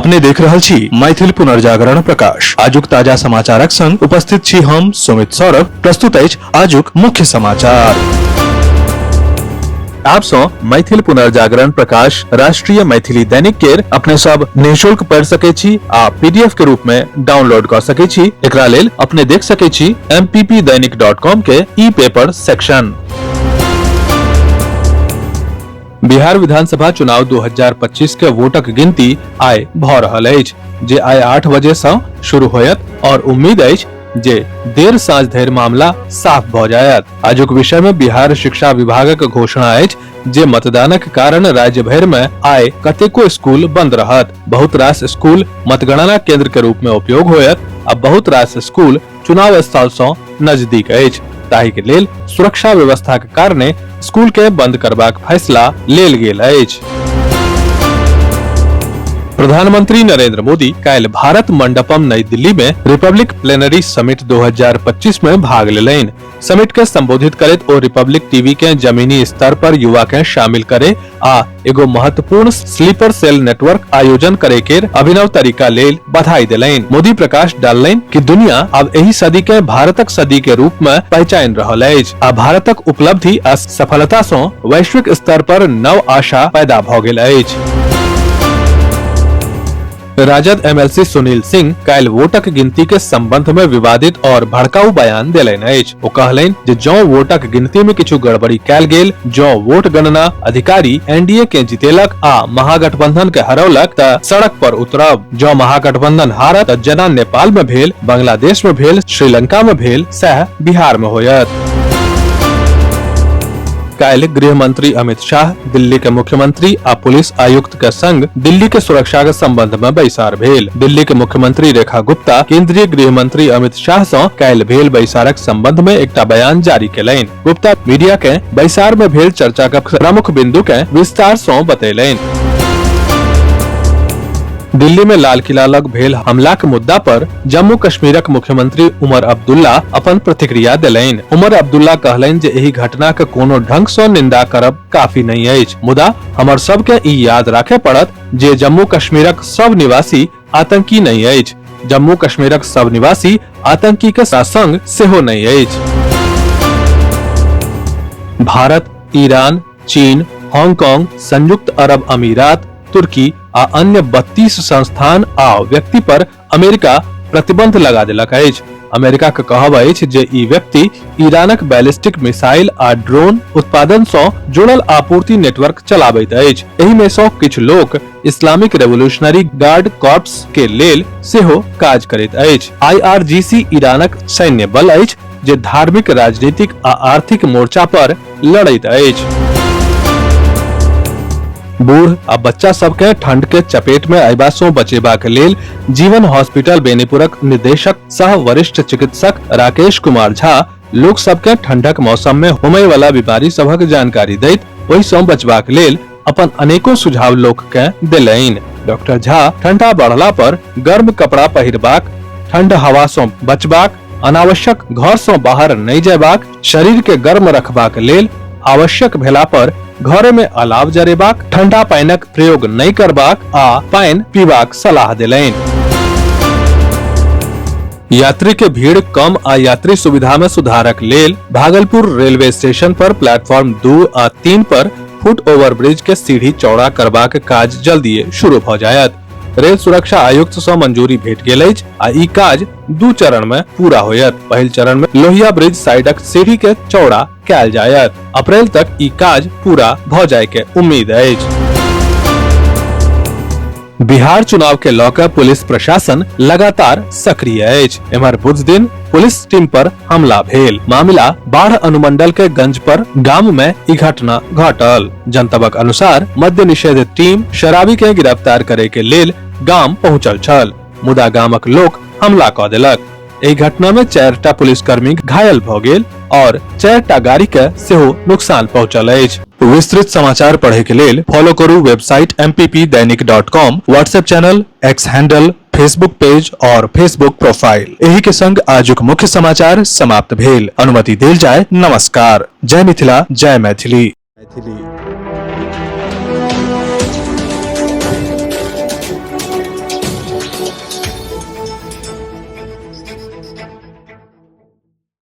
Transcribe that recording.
अपने देख रहल छी मैथिल पुनर्जागरण प्रकाश। आजुक ताजा समाचारक संग उपस्थित छी हम सुमित सौरभ। प्रस्तुत अछि आजुक मुख्य समाचार। आप सो मैथिल पुनर्जागरण प्रकाश राष्ट्रीय मैथिली दैनिक केर अपने सब निःशुल्क पढ़ सके छी आ पीडीएफ के रूप में डाउनलोड कर सके छी। एकरा लेल अपने देख सके छी mppdainik.com के ई पेपर सेक्शन। बिहार विधानसभा चुनाव 2025 के वोटक गिनती आइ भ रहल अछि, जे आइ 8 बजे से शुरू होयत और उम्मीद अछि जे देर साँझ धरि मामला साफ भ जायत। आजुक विषय में बिहार शिक्षा विभागक घोषणा अछि जे मतदानक कारण राज्य भर में आइ कतेको स्कूल बंद रहत। बहुत रास स्कूल मतगणना केंद्र के रूप में उपयोग होयत आ बहुत रास स्कूल चुनाव स्थल से नजदीक अछि, ताहि के लेल सुरक्षा व्यवस्था के कारणे स्कूल के बंद करबाक फैसला लेल गेल अछि। प्रधानमंत्री नरेंद्र मोदी काल्हि भारत मंडपम नई दिल्ली में रिपब्लिक प्लेनरी समिट 2025 में भाग लेलनि। समिट के संबोधित करैत ओ रिपब्लिक टीवी के जमीनी स्तर पर युवा के शामिल करे आ एगो महत्वपूर्ण स्लीपर सेल नेटवर्क आयोजन करे के अभिनव तरीका लेल बधाई देलनि। मोदी प्रकाश डाललनि कि दुनिया अब एही सदी के भारतक सदी के रूप में पहचान रहल अछि आ भारतक उपलब्धि आ सफलता सँ वैश्विक स्तर पर नव आशा पैदा भ गेल अछि। राजद एमएलसी सुनील सिंह काल्हि वोटक गिनती के संबंध में विवादित और भड़काऊ बयान देलनि अछि। ओ कहलनि जे जँ वोटक गिनती में किछु गड़बड़ी कैल गेल, जँ वोट गणना अधिकारी एनडीए के जितेलक आ महागठबंधन के हरौलक त सड़क पर उतरब। जँ महागठबंधन हारत त जेना नेपाल में भेल, बांग्लादेश में भेल, श्रीलंका में भेल, सह बिहार में होयत। काल्हि गृह मंत्री अमित शाह, दिल्ली के मुख्यमंत्री आ पुलिस आयुक्त के संग दिल्ली के सुरक्षा के संबंध में बैसार भेल। दिल्ली के मुख्यमंत्री रेखा गुप्ता केंद्रीय गृह मंत्री अमित शाह सँ काल्हि भेल बैसारक संबंध में एकटा बयान जारी केलनि। गुप्ता मीडिया के बैसार में भेल चर्चा के प्रमुख बिंदु के विस्तार सँ बतैलनि। दिल्ली में लाल किला लग भेल हमला के मुद्दा पर जम्मू कश्मीरक मुख्यमंत्री उमर अब्दुल्ला अपन प्रतिक्रिया देलनि। उमर अब्दुल्ला कहलनि जे एही घटना के कोनो ढंग सँ निंदा करब काफी नहीं अछि, मुदा हमर सब के ई याद राखे पड़त जे जम्मू कश्मीरक सब निवासी आतंकी नहीं अछि। जम्मू कश्मीरक सब निवासी आतंकी के संग सेहो नहीं अछि। भारत, ईरान, चीन, हांगकांग, संयुक्त अरब अमीरात, तुर्की आ अन्य 32 संस्थान आ व्यक्ति पर अमेरिका प्रतिबंध लगा देलक अछि। अमेरिका के कहब अछि जे ई व्यक्ति ईरानक बैलिस्टिक मिसाइल आ ड्रोन उत्पादन सँ जुड़ल आपूर्ति नेटवर्क चलाबैत अछि। एहि में सँ किछु लोक इस्लामिक रेवोल्यूशनरी गार्ड कॉर्प्स के लेल सेहो काज करैत अछि। IRGC ईरानक सैन्य बल अछि जे धार्मिक, राजनीतिक आ आर्थिक मोर्चा पर लड़ैत अछि। बूढ़ आ बच्चा सब के ठंड के चपेट में अयबा सँ बचेबाक लेल जीवन हॉस्पिटल बेनीपुरक निदेशक सह वरिष्ठ चिकित्सक राकेश कुमार झा लोक सब के ठंडक मौसम में होमय वाला बीमारी सबक जानकारी दैत ओहि सँ बचबाक लेल अपन अनेको सुझाव लोक के देलनि। डॉक्टर झा ठंडा बढ़ला पर गर्म कपड़ा पहिरबाक, ठंड हवा सँ बचबाक, अनावश्यक घर सँ बाहर नहीं जयबाक, शरीर के गर्म रखबाक लेल आवश्यक भेला पर घरे में अलाव जरेबाक, ठंडा पानिक प्रयोग नहीं करबाक आ पानि पीबाक सलाह देलनि। यात्री के भीड़ कम आ यात्री सुविधा में सुधारक लेल भागलपुर रेलवे स्टेशन पर प्लेटफॉर्म 2 आ 3 पर फुट ओवर ब्रिज के सीढ़ी चौड़ा करबाक काज जल्दीए शुरू भ जायत। रेल सुरक्षा आयुक्त सँ मंजूरी भेट गेल अछि आ ई काज 2 चरण में पूरा होयत। पहिल चरण में लोहिया ब्रिज साइडक सीढ़ी के चौड़ा कैल जायत। अप्रैल तक ई काज पूरा भ जाय के उम्मीद अछि। बिहार चुनाव के लऽ कऽ पुलिस प्रशासन लगातार सक्रिय अछि। एम्हर बुध दिन पुलिस टीम पर हमला भेल। मामला बाढ़ अनुमंडल के गंजपर गाम में ई घटना घटल। जनतबक अनुसार मद्य निषेध टीम शराबी के गिरफ्तार करे के लेल गाम पहुंचल छल, मुदा गामक लोक हमला कऽ देलक। एहि घटना में 4टा पुलिसकर्मी घायल भ गेल और 4टा गाड़ी के सेहो नुकसान पहुंचल अछि। विस्तृत समाचार पढ़े के लेल फॉलो करू website mppdainik.com, WhatsApp channel, x handle, Facebook page और फेसबुक प्रोफाइल। एही के संग आजुक मुख्य समाचार समाप्त भेल। अनुमति देल जाय। नमस्कार। जय मिथिला, जय मैथिली। है।